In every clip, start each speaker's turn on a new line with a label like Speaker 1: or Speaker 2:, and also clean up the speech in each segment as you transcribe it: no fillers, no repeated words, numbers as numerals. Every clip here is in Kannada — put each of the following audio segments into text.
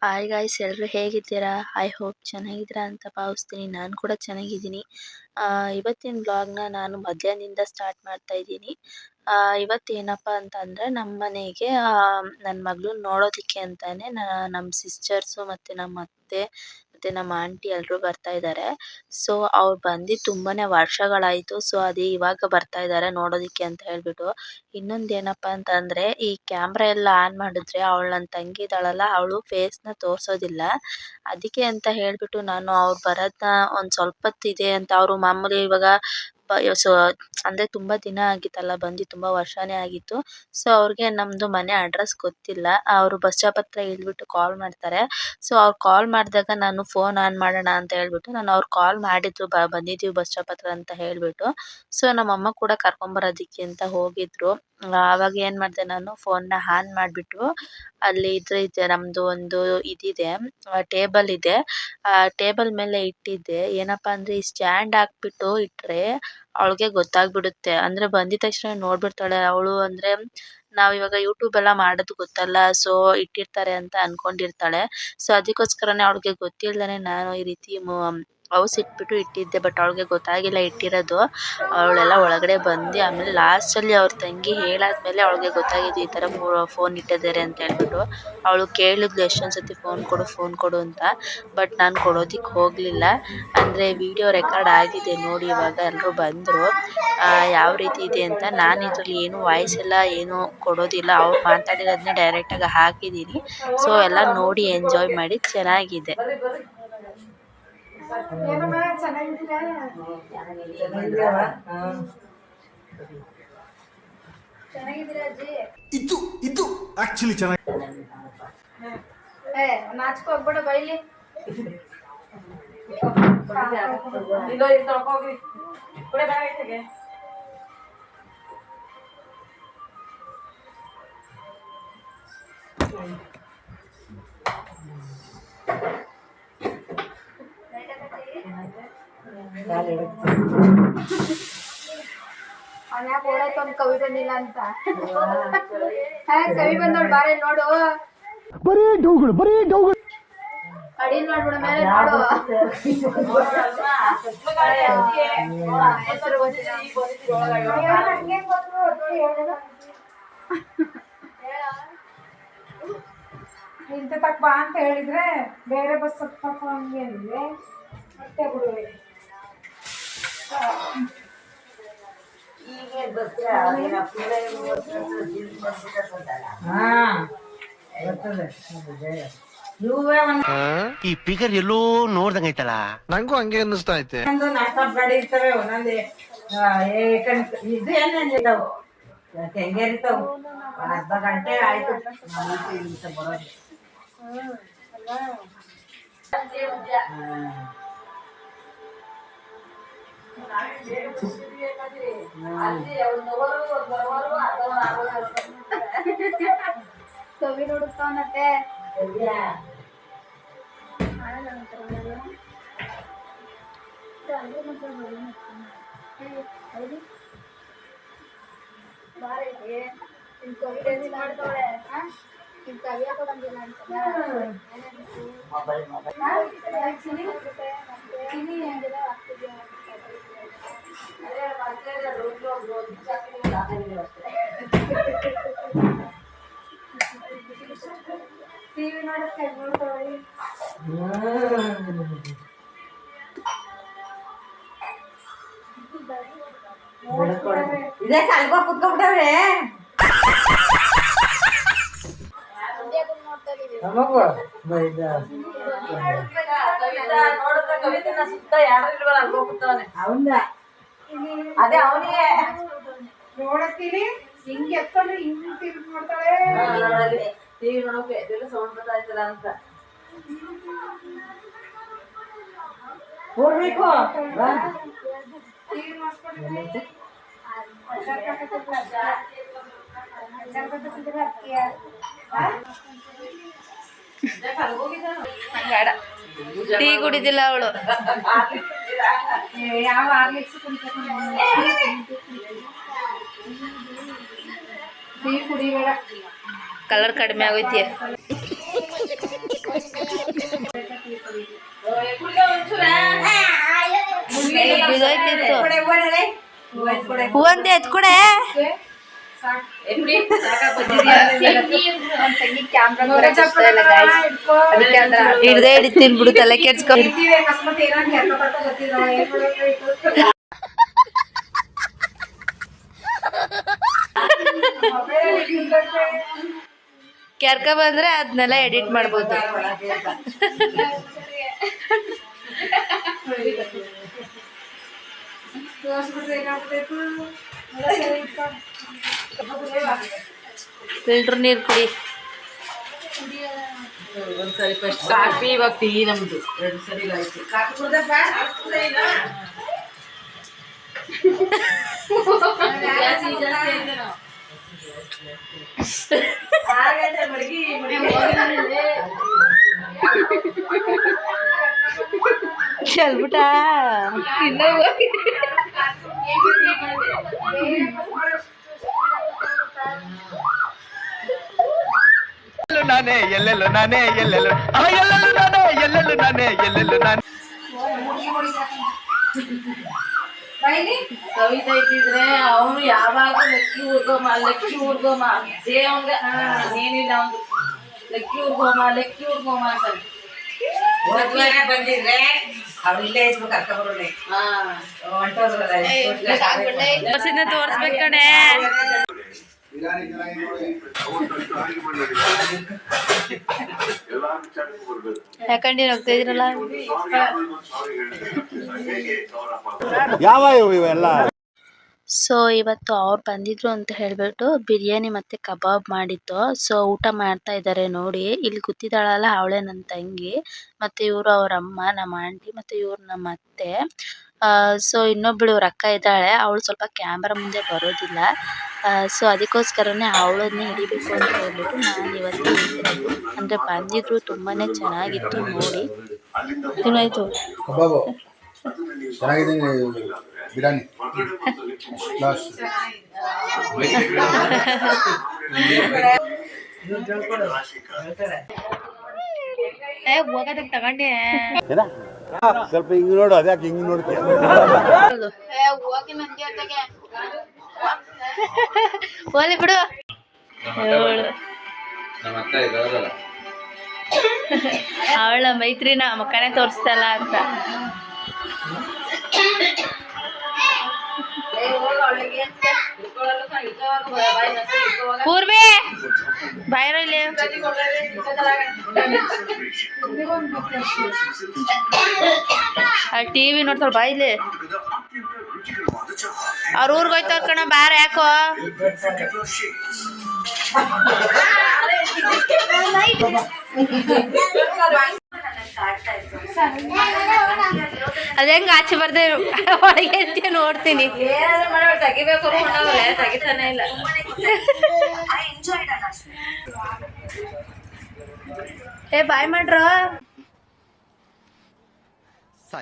Speaker 1: ಹಾಯ್ ಗಾಯ್ಸ್, ಎಲ್ಲರೂ ಹೇಗಿದ್ದೀರಾ? ಐ ಹೋಪ್ ಚೆನ್ನಾಗಿದ್ದೀರಾ ಅಂತ ಭಾವಿಸ್ತೀನಿ. ನಾನು ಕೂಡ ಚೆನ್ನಾಗಿದ್ದೀನಿ. ಇವತ್ತಿನ ವ್ಲಾಗ್ನ ನಾನು ಮಧ್ಯಾಹ್ನದಿಂದ ಸ್ಟಾರ್ಟ್ ಮಾಡ್ತಾ ಇದ್ದೀನಿ. ಇವತ್ತೇನಪ್ಪ ಅಂತಂದರೆ ನಮ್ಮ ಮನೆಗೆ ನನ್ನ ಮಗಳನ್ನ ನೋಡೋದಕ್ಕೆ ಅಂತಾನೆ ನಮ್ಮ ಸಿಸ್ಟರ್ಸು ಮತ್ತು ನಮ್ಮ ಅತ್ತೆ ಮತ್ತು ನಮ್ಮ ಆಂಟಿ ಎಲ್ಲರೂ ಬರ್ತಾ ಇದ್ದಾರೆ. ಸೊ ಅವ್ರು ಬಂದು ತುಂಬಾ ವರ್ಷಗಳಾಯಿತು. ಸೊ ಅದೇ ಇವಾಗ ಬರ್ತಾ ಇದ್ದಾರೆ ನೋಡೋದಕ್ಕೆ ಅಂತ ಹೇಳ್ಬಿಟ್ಟು. ಇನ್ನೊಂದೇನಪ್ಪ ಅಂತಂದರೆ ಈ ಕ್ಯಾಮ್ರಾ ಎಲ್ಲ ಆನ್ ಮಾಡಿದ್ರೆ ನನ್ನ ತಂಗಿ ಇದ್ದಾಳಲ್ಲ, ಅವಳು ಫೇಸ್ನ ತೋರಿಸೋದಿಲ್ಲ. ಅದಕ್ಕೆ ಅಂತ ಹೇಳ್ಬಿಟ್ಟು ನಾನು ಅವ್ರು ಬರೋದನ್ನ ಒಂದು ಸ್ವಲ್ಪ ಹೊತ್ತಿದೆ ಅಂತ ಅವರು ಮಾಮೂಲಿ ಇವಾಗ ಸೊ ಅಂದರೆ ತುಂಬ ದಿನ ಆಗಿತ್ತಲ್ಲ ಬಂದು, ತುಂಬ ವರ್ಷನೇ ಆಗಿತ್ತು. ಸೊ ಅವ್ರಿಗೆ ನಮ್ಮದು ಮನೆ ಅಡ್ರೆಸ್ ಗೊತ್ತಿಲ್ಲ. ಅವರು ಬಸ್ ಸ್ಟಾಪ್ ಹತ್ರ ಇಳಿದ್ಬಿಟ್ಟು ಕಾಲ್ ಮಾಡ್ತಾರೆ. ಸೊ ಅವ್ರು ಕಾಲ್ ಮಾಡಿದಾಗ ನಾನು ಫೋನ್ ಆನ್ ಮಾಡೋಣ ಅಂತ ಹೇಳ್ಬಿಟ್ಟು ನಾನು ಅವ್ರು ಕಾಲ್ ಮಾಡಿದ್ರು, ಬಂದಿದ್ದೀವಿ ಬಸ್ ಸ್ಟಾಪ್ ಹತ್ರ ಅಂತ ಹೇಳಿಬಿಟ್ಟು. ಸೊ ನಮ್ಮಮ್ಮ ಕೂಡ ಕರ್ಕೊಂಬರೋದಕ್ಕೆ ಅಂತ ಹೋಗಿದ್ರು. ಆವಾಗ ಏನು ಮಾಡಿದೆ, ನಾನು ಫೋನ್ನ ಆನ್ ಮಾಡಿಬಿಟ್ಟು ಅಲ್ಲಿ ಇದೆ ನಮ್ಮದು ಒಂದು ಇದಿದೆ, ಟೇಬಲ್ ಇದೆ. ಆ ಟೇಬಲ್ ಮೇಲೆ ಇಟ್ಟಿದ್ದೆ. ಏನಪ್ಪ ಅಂದರೆ ಈ ಸ್ಟ್ಯಾಂಡ್ ಹಾಕ್ಬಿಟ್ಟು ಇಟ್ಟರೆ ಅವಳಿಗೆ ಗೊತ್ತಾಗ್ಬಿಡುತ್ತೆ. ಅಂದರೆ ಬಂದಿದ ತಕ್ಷಣ ನೋಡ್ಬಿಡ್ತಾಳೆ ಅವಳು. ಅಂದರೆ ನಾವಿವಾಗ ಯೂಟ್ಯೂಬ್ ಎಲ್ಲ ಮಾಡೋದು ಗೊತ್ತಲ್ಲ, ಸೊ ಇಟ್ಟಿರ್ತಾರೆ ಅಂತ ಅನ್ಕೊಂಡಿರ್ತಾಳೆ. ಸೊ ಅದಕ್ಕೋಸ್ಕರನೇ ಅವಳಿಗೆ ಗೊತ್ತಿಲ್ದೇ ನಾನು ಈ ರೀತಿ ಔಸ್ ಇಟ್ಬಿಟ್ಟು ಇಟ್ಟಿದ್ದೆ. ಬಟ್ ಅವಳಿಗೆ ಗೊತ್ತಾಗಿಲ್ಲ ಇಟ್ಟಿರೋದು. ಅವಳೆಲ್ಲ ಒಳಗಡೆ ಬಂದು ಆಮೇಲೆ ಲಾಸ್ಟಲ್ಲಿ ಅವ್ರ ತಂಗಿ ಹೇಳಾದ್ಮೇಲೆ ಅವಳಿಗೆ ಗೊತ್ತಾಗಿದ್ದು ಈ ಥರ ಫೋನ್ ಇಟ್ಟಿದ್ದಾರೆ ಅಂತ ಹೇಳ್ಬಿಟ್ಟು. ಅವಳು ಕೇಳಿದ್ಲು ಎಷ್ಟೊಂದು ಸತಿ ಫೋನ್ ಕೊಡು ಅಂತ. ಬಟ್ ನಾನು ಕೊಡೋದಕ್ಕೆ ಹೋಗಲಿಲ್ಲ. ಅಂದರೆ ವಿಡಿಯೋ ರೆಕಾರ್ಡ್ ಆಗಿದೆ ನೋಡಿ, ಇವಾಗ ಎಲ್ಲರೂ ಬಂದರು ಯಾವ ರೀತಿ ಇದೆ ಅಂತ. ನಾನು ಇದರಲ್ಲಿ ಏನು ವಾಯ್ಸ್ ಎಲ್ಲ ಏನು ಕೊಡೋದಿಲ್ಲ, ಅವ್ರು ಮಾತಾಡಿರೋದನ್ನೇ ಡೈರೆಕ್ಟಾಗಿ ಹಾಕಿದ್ದೀನಿ. ಸೊ ಎಲ್ಲ ನೋಡಿ ಎಂಜಾಯ್ ಮಾಡಿ. ಚೆನ್ನಾಗಿದೆ.
Speaker 2: ಇದು ಆಕ್ಚುಲಿ ಚೆನ್ನಾಗಿ
Speaker 3: ನಾಚ್ಕೊ ಹೋಗ್ಬೇಡ ಬೈಲಿ. ಅವನ್ಯಾಕ ಓಡಾಯ್ತು ಒಂದು ಕವಿ ಬಂದಿಲ್ಲ ಅಂತ. ಕವಿ ಬಂದೋಳು ಬಾರೆ ನೋಡು. ಬರೀ ಡೌಗಳು ಅಡಿ ನೋಡ್ಬಿಡ ಮೇಲೆ ನೋಡು. ಇಂತ ತಕ್ಕ ಬಾ ಅಂತ ಹೇಳಿದ್ರೆ ಬೇರೆ ಬಸ್ ಹತ್ತಪ್ಪ ಹಂಗೆ ಅಂದ್ರೆ ಮತ್ತೆ ಬಿಡುವೆ.
Speaker 4: ಈ ಪಿಗರ್ ಎಲ್ಲೋ ನೋಡ್ದಂಗೈತಲ್ಲ,
Speaker 2: ನಂಗೂ ಹಂಗೆ ಅನ್ನಿಸ್ತಾ ಐತೆ.
Speaker 5: ನಾಷ್ಟ ಗಾಡಿ ಇರ್ತವೆ ಒಂದೊಂದು ಇದು ಏನೇನಿದ್ದಾವು ಹೆಂಗೇರಿತಾವು. ಅರ್ಧ ಗಂಟೆ ಆಯ್ತು ಬರೋದು.
Speaker 3: ಕವಿ ನೋಡುತ್ತವನತ್ತೆ. ಬಾರೈತಿ ನಿಮ್ ಕವಿ ಮಾಡ್ತಾವಳೆ. ನಿಮ್ ಕವಿ ಯಾಕೋ ಬಂದಿಲ್ಲ ಅಂತ ಟಿವಿ ನೋಡಕ್ಕೆ ನೋಡ್ತಾವಳಿ.
Speaker 5: ಇದೇ ಕಲ್ಗೋ ಕುತ್ಕೊಂಡ್ಬಿಟ್ಟವ್ರೆ. ಅದೇ ಅವನಿಗೆ
Speaker 3: ನೋಡತ್ತೀರಿ ಹಿಂಗೆ ಎತ್ಕೊಂಡ್ರೆ ಹಿಂಗೆ ತಿರುಗಿ ನೋಡ್ತಾಳೆ.
Speaker 5: ಟಿವಿ ನೋಡೋಕೆ ಇದೆಲ್ಲ ಸೌಂಡ್ ಬರ್ತಾಯ್ತಲ್ಲ ಅಂತ ಹೋಗ್ಬೇಕು.
Speaker 3: ಟಿವಿ ನೋಡ್ಸ್ಕೊಂಡಿದ್ರೆ
Speaker 1: ಟೀ ಕುಡಿದಿಲ್ಲ ಅವಳು.
Speaker 3: ಯಾವ ಆರ್ಲಿಕ್ಸ್ ಕುಡಿಬೇಕು, ಟೀ ಕುಡಿಬೇಡ.
Speaker 1: ಕಲರ್ ಕಡಿಮೆ ಆಗೋಯ್ತಿ. ಹೂವಂತೆ ಎತ್ಕೊಡೆ ಹಿಡ್ದೇ ಹಿಡಿತೀನಿ ಬಿಡು ತಲೆ ಕೆಡ್ಸ್ಕೊ
Speaker 3: ಅಕಸ್ಮಾತ್ ಏನೋ ಕೆಟ್ಟ ಪಟ್ಟ ಗೊತ್ತಿಲ್ಲ ಏನ್ ಮಾಡ್ಬೇಕು
Speaker 1: ಕೆರ್ಕ ಬಂದ್ರೆ ಅದನ್ನೆಲ್ಲ ಎಡಿಟ್ ಮಾಡ್ಬೋದು. ಫಿಲ್ಟರ್ ನೀರು ಕುಡಿ.
Speaker 5: ಒಂದ್ಸರಿ ಫಸ್ಟ್ ಕಾಫಿ ಇವಾಗ ಟೀ ನಮ್ದು 2 ಸರಿ ಆಯ್ತು. ಕಾಫಿ ಕುಡ್ದಪ್ಪ
Speaker 1: ಚೆಲ್ಬಿಟ
Speaker 4: ನಾನೇ ಎಲ್ಲೆಲ್ಲೂ ನಾನೇ ಎಲ್ಲೆಲ್ಲೂ ಎಲ್ಲೆಲ್ಲೂ ನಾನೇ ಎಲ್ಲೆಲ್ಲೂ ನಾನೇ ಎಲ್ಲೆಲ್ಲೂ ನಾನೇ.
Speaker 5: ಕವಿತಾ ಇದ್ದಿದ್ರೆ ಅವನು ಯಾವಾಗ ಲಕ್ಕಿ ಊರ್ಗೋಮ ಅದೇ ಅವಂಗ ಏನಿಲ್ಲ ಅವನು ಲಕ್ಕಿ ಊರ್ಗೋಮ ಅಂತಾನೆ. ಬಂದಿದ್ರೆ ಅವ್ರು ಇಲ್ಲೇ ಇದ್ರು ಕರ್ಕೊಂಡ್ಬರೋನೆ.
Speaker 1: ತೋರ್ಸ್ಬೇಕು ಕಣೆ. ಯಾಕಂಡಿ ಹೋಗ್ತಾ ಇದ್ರಲ್ಲ
Speaker 2: ಯಾವ ಇವೆಲ್ಲ.
Speaker 1: ಸೊ ಇವತ್ತು ಅವ್ರು ಬಂದಿದ್ರು ಅಂತ ಹೇಳ್ಬಿಟ್ಟು ಬಿರಿಯಾನಿ ಮತ್ತೆ ಕಬಾಬ್ ಮಾಡಿದ್ದು. ಸೊ ಊಟ ಮಾಡ್ತಾ ಇದ್ದಾರೆ ನೋಡಿ. ಇಲ್ಲಿ ಕೂತಿದ್ದಾಳಲ್ಲ ಅವಳೇ ನನ್ನ ತಂಗಿ, ಮತ್ತೆ ಇವರು ಅವ್ರ ಅಮ್ಮ ನಮ್ಮ ಆಂಟಿ, ಮತ್ತೆ ಇವ್ರು ನಮ್ಮ ಅತ್ತೆ. ಸೊ ಇನ್ನೊಬ್ಳು ಇವ್ರ ಅಕ್ಕ ಇದ್ದಾಳೆ, ಅವಳು ಸ್ವಲ್ಪ ಕ್ಯಾಮ್ರಾ ಮುಂದೆ ಬರೋದಿಲ್ಲ. ಸೊ ಅದಕ್ಕೋಸ್ಕರನೇ ಅವಳನ್ನೇ ಹಿಡಿಬೇಕು ಅಂತ ಹೇಳ್ಬಿಟ್ಟು ನಾನು ಇವತ್ತು ಹಿಡಿದಿರೋದು. ಅಂದರೆ ಬಂದಿದ್ರು ತುಂಬಾನೇ ಚೆನ್ನಾಗಿತ್ತು ನೋಡಿ. ಏನಾಯ್ತು?
Speaker 2: ಕಬಾಬು ಚೆನ್ನಾಗಿದೆ, ಬಿರಿಯಾನಿ
Speaker 1: ಹೋಗೋದಕ್ಕೆ ತಗೊಂಡೆ
Speaker 2: ಸ್ವಲ್ಪ ಹಿಂಗ್ ನೋಡು. ಅದ್ಯಾಕೆ ಹಿಂಗ್ ನೋಡ್ತೀಯ?
Speaker 1: ಹೋಲಿ ಬಿಡು. ಅವಳ ಮೈತ್ರಿನ ಮಕ್ಕನೇ ತೋರಿಸ್ತಲ್ಲ ಅಂತ. ಪೂರ್ವಿ ಬಾಯಿರೋ ಇಲ್ಲಿ. ಟಿವಿ ನೋಡ್ತಾಳ ಬಾಯಿಲಿ. ಅವ್ರ ಊರ್ಗೆ ಹೋಯ್ತವ್ರ ಕಣ ಬಾರ. ಯಾಕೋ ಅದ ಹೆಂಗ ಆಚೆ ಬರ್ದೆ ಒಳಗೆ ಅಂತ ನೋಡ್ತೀನಿ.
Speaker 5: ತೆಗಿಬೇಕು ತೆಗಿತಾನೆ ಇಲ್ಲ.
Speaker 1: ಏ ಬಾಯ್ ಮಾಡ್ರ. ಸೊ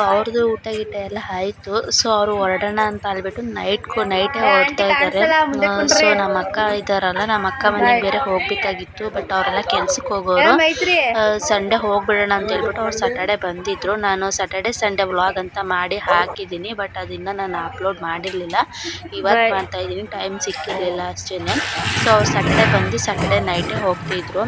Speaker 1: ಅವ್ರದ್ದು ಊಟ ಗೀಟ ಎಲ್ಲ ಆಯ್ತು. ಸೊ ಅವರು ಹೊರಡೋಣ ಅಂತ ಹೇಳ್ಬಿಟ್ಟು ನೈಟೇ ಹೊರಡ್ತಾ ಇದ್ದಾರೆ. ಸೊ ನಮ್ಮ ಅಕ್ಕ ಇದ್ದಾರಲ್ಲ, ನಮ್ಮ ಅಕ್ಕ ಮನೆಗೆ ಬೇರೆ ಹೋಗ್ಬೇಕಾಗಿತ್ತು, ಬಟ್ ಅವರೆಲ್ಲ ಕೆಲ್ಸಕ್ಕೆ ಹೋಗೋರು. ಸಂಡೇ ಹೋಗ್ಬಿಡೋಣ ಅಂತ ಹೇಳ್ಬಿಟ್ಟು ಅವ್ರು ಸ್ಯಾಟರ್ಡೆ ಬಂದಿದ್ರು. ನಾನು ಸ್ಯಾಟರ್ಡೆ ಸಂಡೇ ವ್ಲಾಗ್ ಅಂತ ಮಾಡಿ ಹಾಕಿದ್ದೀನಿ, ಬಟ್ ಅದನ್ನ ನಾನು ಅಪ್ಲೋಡ್ ಮಾಡಿರಲಿಲ್ಲ. ಇವತ್ತು ಮಾಡ್ತಾ ಇದ್ದೀನಿ, ಟೈಮ್ ಸಿಕ್ಕಿರಲಿಲ್ಲ ಅಷ್ಟೇನೆ. ಸೊ ಅವ್ರು ಸ್ಯಾಟರ್ಡೆ ನೈಟೇ ಹೋಗ್ತಿದ್ರು.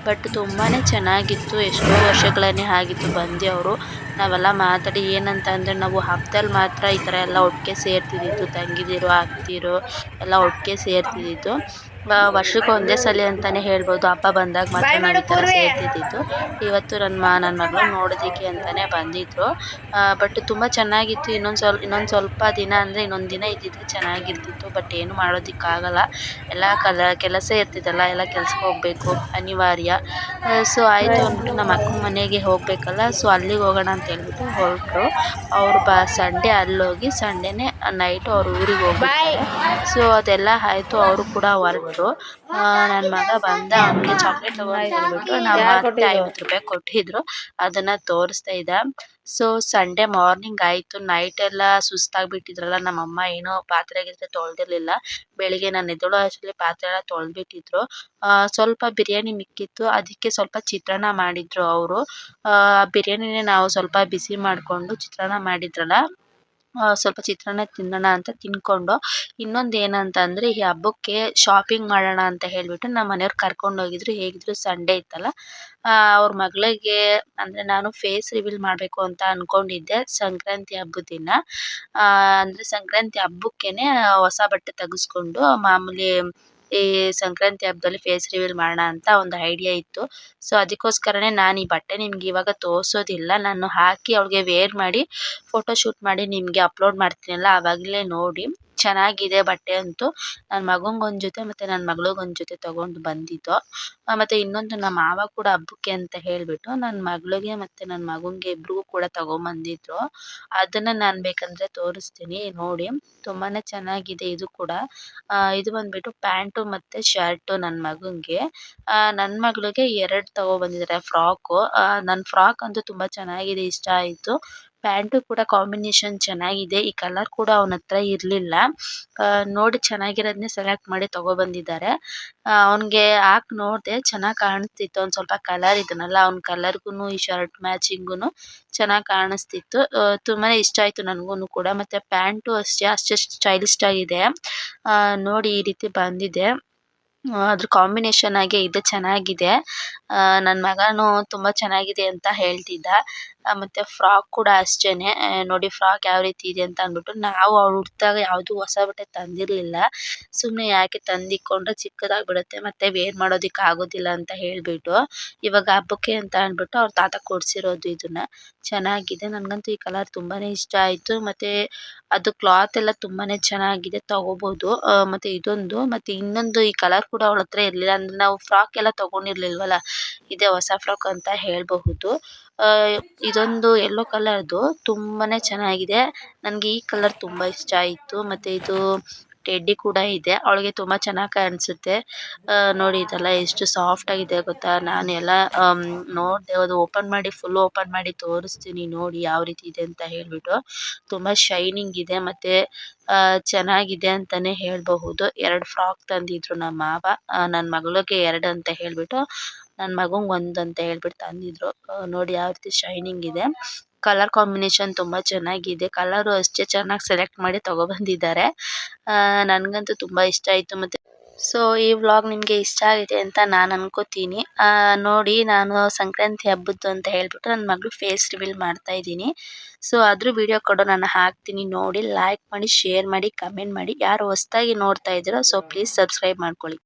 Speaker 1: ಬಟ್ ತುಂಬಾ ಚೆನ್ನಾಗಿತ್ತು. ಎಷ್ಟೋ ವರ್ಷಗಳೇ ಆಗಿತ್ತು ಬಂದು ಅವರು. ನಾವೆಲ್ಲ ಮಾತಾಡಿ ಏನಂತ ಅಂದರೆ, ನಾವು ಹಬ್ಬದಲ್ಲಿ ಮಾತ್ರ ಈ ಥರ ಎಲ್ಲ ಒಟ್ಟಿಗೆ ಸೇರ್ತಿದ್ದಿತ್ತು. ತಂಗಿದಿರು ಅಕ್ತಿರು ಎಲ್ಲ ಒಟ್ಟಿಗೆ ಸೇರ್ತಿದ್ದಿತ್ತು. ವರ್ಷಕ್ಕೆ ಒಂದೇ ಸಲ ಅಂತಲೇ ಹೇಳ್ಬೋದು. ಹಬ್ಬ ಬಂದಾಗ ಮಾತ್ರ ನಾವು ಈ ಥರ ಸೇರ್ತಿದ್ದಿತ್ತು. ಇವತ್ತು ನನ್ನ ಮಗಳು ನೋಡೋದಕ್ಕೆ ಅಂತಲೇ ಬಂದಿದ್ದರು. ಬಟ್ ತುಂಬ ಚೆನ್ನಾಗಿತ್ತು. ಇನ್ನೊಂದು ಸ್ವಲ್ಪ ದಿನ ಅಂದರೆ ಇನ್ನೊಂದು ದಿನ ಇದ್ದಿದ್ರೆ ಚೆನ್ನಾಗಿರ್ತಿತ್ತು. ಬಟ್ ಏನು ಮಾಡೋದಕ್ಕಾಗಲ್ಲ, ಎಲ್ಲ ಕೆಲಸ ಇರ್ತಿದ್ದಲ್ಲ, ಎಲ್ಲ ಕೆಲ್ಸಕ್ಕೆ ಹೋಗಬೇಕು ಅನಿವಾರ್ಯ. ಸೊ ಆಯಿತು ಅಂದ್ಬಿಟ್ಟು ನಮ್ಮ ಅಕ್ಕನ ಮನೆಗೆ ಹೋಗಬೇಕಲ್ಲ, ಸೊ ಅಲ್ಲಿಗೆ ಹೋಗೋಣ ಅಂತ ಹೇಳ್ಬಿಟ್ಟು ಹೊರಟರು ಅವರು. ಸಂಡೇ ಅಲ್ಲೋಗಿ ಸಂಡೇನೇ ನೈಟು ಅವ್ರ ಊರಿಗೆ ಹೋಗ್ತಾರೆ. ಸೊ ಅದೆಲ್ಲ ಆಯಿತು, ಅವರು ಕೂಡ ಹೊರಟರು. ನನ್ನ ಮಗ ಬಂದ, ಅವನಿಗೆ ಚಾಕ್ಲೇಟ್ ತಗೊಂಡು ಹೇಳ್ಬಿಟ್ಟು ನಮ್ಮ ಅತ್ತೆ 50 ರೂಪಾಯಿ ಕೊಟ್ಟಿದ್ರು, ಅದನ್ನು ತೋರಿಸ್ತಾ ಇದ್ದ. ಸೊ ಸಂಡೇ ಮಾರ್ನಿಂಗ್ ಆಯಿತು. ನೈಟ್ ಎಲ್ಲ ಸುಸ್ತಾಗಿಬಿಟ್ಟಿದ್ರಲ್ಲ ನಮ್ಮಮ್ಮ, ಏನೋ ಪಾತ್ರೆ ತೊಳೆದಿರಲಿಲ್ಲ. ಬೆಳಿಗ್ಗೆ ನಾನು ಎದ್ದೇಳೋ ಅಷ್ಟರಲ್ಲಿ ಪಾತ್ರೆ ಎಲ್ಲ ತೊಳೆದ್ಬಿಟ್ಟಿದ್ರು. ಸ್ವಲ್ಪ ಬಿರಿಯಾನಿ ಮಿಕ್ಕಿತ್ತು, ಅದಕ್ಕೆ ಸ್ವಲ್ಪ ಚಿತ್ರಾನ್ನ ಮಾಡಿದ್ರು ಅವರು. ಬಿರಿಯಾನಿನೇ ನಾವು ಸ್ವಲ್ಪ ಬಿಸಿ ಮಾಡಿಕೊಂಡು ಚಿತ್ರಾನ್ನ ಮಾಡಿದ್ರಲ್ಲ, ಸ್ವಲ್ಪ ಚಿತ್ರಾನ್ನ ತಿನ್ನೋಣ ಅಂತ ತಿನ್ಕೊಂಡು ಇನ್ನೊಂದು ಏನಂತ ಅಂದರೆ ಈ ಹಬ್ಬಕ್ಕೆ ಶಾಪಿಂಗ್ ಮಾಡೋಣ ಅಂತ ಹೇಳಿಬಿಟ್ಟು ನಮ್ಮ ಮನೆಯವ್ರು ಕರ್ಕೊಂಡು ಹೋಗಿದ್ರು. ಹೇಗಿದ್ರು ಸಂಡೇ ಇತ್ತಲ್ಲ, ಅವ್ರ ಮಗಳಿಗೆ ಅಂದರೆ ನಾನು ಫೇಸ್ ರಿವೀಲ್ ಮಾಡಬೇಕು ಅಂತ ಅಂದ್ಕೊಂಡಿದ್ದೆ ಸಂಕ್ರಾಂತಿ ಹಬ್ಬದ ದಿನ. ಅಂದರೆ ಸಂಕ್ರಾಂತಿ ಹಬ್ಬಕ್ಕೇನೆ ಹೊಸ ಬಟ್ಟೆ ತೆಗೆಸ್ಕೊಂಡು ಮಾಮೂಲಿ ಈ ಸಂಕ್ರಾಂತಿ ಹಬ್ಬದಲ್ಲಿ ಫೇಸ್ ರಿವೀಲ್ ಮಾಡೋಣ ಅಂತ ಒಂದು ಐಡಿಯಾ ಇತ್ತು. ಸೊ ಅದಕ್ಕೋಸ್ಕರನೇ ನಾನು ಈ ಬಟ್ಟೆ ನಿಮ್ಗೆ ಇವಾಗ ತೋರಿಸೋದಿಲ್ಲ, ನಾನು ಹಾಕಿ ಅವಳಿಗೆ ವೇರ್ ಮಾಡಿ ಫೋಟೋ ಶೂಟ್ ಮಾಡಿ ನಿಮಗೆ ಅಪ್ಲೋಡ್ ಮಾಡ್ತೀನಲ್ಲ ಆವಾಗಲೇ ನೋಡಿ. ಚೆನ್ನಾಗಿದೆ ಬಟ್ಟೆ ಅಂತೂ. ನನ್ನ ಮಗಂಗೊಂದು ಜೊತೆ ಮತ್ತು ನನ್ನ ಮಗಳಿಗೊಂದು ಜೊತೆ ತೊಗೊಂಡು ಬಂದಿದ್ದು. ಮತ್ತು ಇನ್ನೊಂದು ನಮ್ಮ ಮಾವ ಕೂಡ ಹಬ್ಬಕ್ಕೆ ಅಂತ ಹೇಳಿಬಿಟ್ಟು ನನ್ನ ಮಗಳಿಗೆ ಮತ್ತು ನನ್ನ ಮಗನಿಗೆ ಇಬ್ರಿಗೂ ಕೂಡ ತೊಗೊಂಬಂದಿದ್ರು. ಅದನ್ನು ನಾನು ಬೇಕಂದರೆ ತೋರಿಸ್ತೀನಿ ನೋಡಿ. ತುಂಬಾ ಚೆನ್ನಾಗಿದೆ ಇದು ಕೂಡ. ಇದು ಬಂದುಬಿಟ್ಟು ಪ್ಯಾಂಟು ಮತ್ತು ಶರ್ಟು ನನ್ನ ಮಗನಿಗೆ. ನನ್ನ ಮಗಳಿಗೆ 2 ತೊಗೊಬಂದಿದ್ದಾರೆ ಫ್ರಾಕು. ನನ್ನ ಫ್ರಾಕ್ ಅಂತೂ ತುಂಬ ಚೆನ್ನಾಗಿದೆ, ಇಷ್ಟ ಆಯಿತು. ಪ್ಯಾಂಟು ಕೂಡ ಕಾಂಬಿನೇಷನ್ ಚೆನ್ನಾಗಿದೆ. ಈ ಕಲರ್ ಕೂಡ ಅವನ ಹತ್ರ ಇರಲಿಲ್ಲ. ನೋಡಿ ಚೆನ್ನಾಗಿರೋದನ್ನೇ ಸೆಲೆಕ್ಟ್ ಮಾಡಿ ತೊಗೊಬಂದಿದ್ದಾರೆ. ಅವ್ನಿಗೆ ಹಾಕಿ ನೋಡಿದೆ, ಚೆನ್ನಾಗಿ ಕಾಣಿಸ್ತಿತ್ತು. ಒಂದು ಸ್ವಲ್ಪ ಕಲರ್ ಇದನ್ನಲ್ಲ ಅವ್ನ ಕಲರ್ಗೂ ಈ ಶರ್ಟ್ ಮ್ಯಾಚಿಂಗೂ ಚೆನ್ನಾಗಿ ಕಾಣಿಸ್ತಿತ್ತು. ತುಂಬಾ ಇಷ್ಟ ಆಯಿತು ನನಗೂ ಕೂಡ. ಮತ್ತು ಪ್ಯಾಂಟು ಅಷ್ಟೇ ಸ್ಟೈಲಿಸ್ಟ್ ಆಗಿದೆ. ನೋಡಿ ಈ ರೀತಿ ಬಂದಿದೆ. ಅದ್ರ ಕಾಂಬಿನೇಷನ್ ಆಗಿ ಇದು ಚೆನ್ನಾಗಿದೆ. ನನ್ನ ಮಗನೂ ತುಂಬ ಚೆನ್ನಾಗಿದೆ ಅಂತ ಹೇಳ್ತಿದ್ದ. ಮತ್ತು ಫ್ರಾಕ್ ಕೂಡ ಅಷ್ಟೇನೆ. ನೋಡಿ ಫ್ರಾಕ್ ಯಾವ ರೀತಿ ಇದೆ ಅಂತ ಅಂದ್ಬಿಟ್ಟು ನಾವು ಅವ್ಳು ಹುಟ್ಟಿದಾಗ ಯಾವುದೂ ಹೊಸ ಬಟ್ಟೆ ತಂದಿರಲಿಲ್ಲ. ಸುಮ್ಮನೆ ಯಾಕೆ ತಂದಿಕ್ಕೊಂಡ್ರೆ ಚಿಕ್ಕದಾಗ್ಬಿಡುತ್ತೆ ಮತ್ತು ವೇರ್ ಮಾಡೋದಕ್ಕೆ ಆಗೋದಿಲ್ಲ ಅಂತ ಹೇಳಿಬಿಟ್ಟು ಇವಾಗ ಹಬ್ಬಕ್ಕೆ ಅಂತ ಅಂದ್ಬಿಟ್ಟು ಅವ್ರ ತಾತ ಕೊಡಿಸಿರೋದು ಇದನ್ನು. ಚೆನ್ನಾಗಿದೆ. ನನಗಂತೂ ಈ ಕಲರ್ ತುಂಬಾ ಇಷ್ಟ ಆಯಿತು. ಮತ್ತು ಅದು ಕ್ಲಾತ್ ಎಲ್ಲ ತುಂಬಾ ಚೆನ್ನಾಗಿದೆ, ತೊಗೋಬೋದು. ಮತ್ತು ಇದೊಂದು ಮತ್ತು ಇನ್ನೊಂದು ಈ ಕಲರ್ ಕೂಡ ಅವಳ ಹತ್ರ ಇರಲಿಲ್ಲ. ಅಂದರೆ ನಾವು ಫ್ರಾಕ್ ಎಲ್ಲ ತೊಗೊಂಡಿರ್ಲಿಲ್ವಲ್ಲ, ಇದೇ ಹೊಸ ಫ್ರಾಕ್ ಅಂತ ಹೇಳಬಹುದು. ಇದೊಂದು ಯೆಲ್ಲೋ ಕಲರ್ದು ತುಂಬಾ ಚೆನ್ನಾಗಿದೆ. ನನಗೆ ಈ ಕಲರ್ ತುಂಬ ಇಷ್ಟ ಆಯಿತು. ಮತ್ತು ಇದು ಟೆಡ್ಡಿ ಕೂಡ ಇದೆ, ಅವಳಿಗೆ ತುಂಬ ಚೆನ್ನಾಗಿ ಕಾಣಿಸುತ್ತೆ. ನೋಡಿ ಇದೆಲ್ಲ ಎಷ್ಟು ಸಾಫ್ಟ್ ಆಗಿದೆ ಗೊತ್ತಾ. ನಾನು ಎಲ್ಲ ನೋಡಿದೆ, ಅದು ಫುಲ್ ಓಪನ್ ಮಾಡಿ ತೋರಿಸ್ತೀನಿ ನೋಡಿ ಯಾವ ರೀತಿ ಇದೆ ಅಂತ ಹೇಳಿಬಿಟ್ಟು. ತುಂಬ ಶೈನಿಂಗ್ ಇದೆ ಮತ್ತು ಚೆನ್ನಾಗಿದೆ ಅಂತಲೇ ಹೇಳಬಹುದು. 2 ಫ್ರಾಕ್ ತಂದಿದ್ರು ನಮ್ಮ ಮಾವ. ನನ್ನ ಮಗಳಿಗೆ 2 ಅಂತ ಹೇಳಿಬಿಟ್ಟು ನನ್ನ ಮಗಂಗೆ 1 ಅಂತ ಹೇಳ್ಬಿಟ್ಟು ತಂದಿದ್ರು. ನೋಡಿ ಯಾವ ರೀತಿ ಶೈನಿಂಗ್ ಇದೆ. ಕಲರ್ ಕಾಂಬಿನೇಷನ್ ತುಂಬ ಚೆನ್ನಾಗಿದೆ. ಕಲರು ಅಷ್ಟೇ ಚೆನ್ನಾಗಿ ಸೆಲೆಕ್ಟ್ ಮಾಡಿ ತೊಗೊಬಂದಿದ್ದಾರೆ. ನನಗಂತೂ ತುಂಬ ಇಷ್ಟ ಆಯಿತು. ಮತ್ತು ಸೊ ಈ ವ್ಲಾಗ್ ನಿಮಗೆ ಇಷ್ಟ ಆಗಿದೆ ಅಂತ ನಾನು ಅನ್ಕೋತೀನಿ. ನೋಡಿ ನಾನು ಸಂಕ್ರಾಂತಿ ಹಬ್ಬದ್ದು ಅಂತ ಹೇಳ್ಬಿಟ್ಟು ನನ್ನ ಮಗಳು ಫೇಸ್ ರಿವೀಲ್ ಮಾಡ್ತಾಯಿದ್ದೀನಿ. ಸೊ ಅದ್ರ ವಿಡಿಯೋ ಕೂಡ ನಾನು ಹಾಕ್ತೀನಿ ನೋಡಿ. ಲೈಕ್ ಮಾಡಿ, ಶೇರ್ ಮಾಡಿ, ಕಮೆಂಟ್ ಮಾಡಿ. ಯಾರು ಹೊಸ್ದಾಗಿ ನೋಡ್ತಾ ಇದ್ದೀರೋ ಸೊ ಪ್ಲೀಸ್ ಸಬ್ಸ್ಕ್ರೈಬ್ ಮಾಡ್ಕೊಳ್ಳಿ.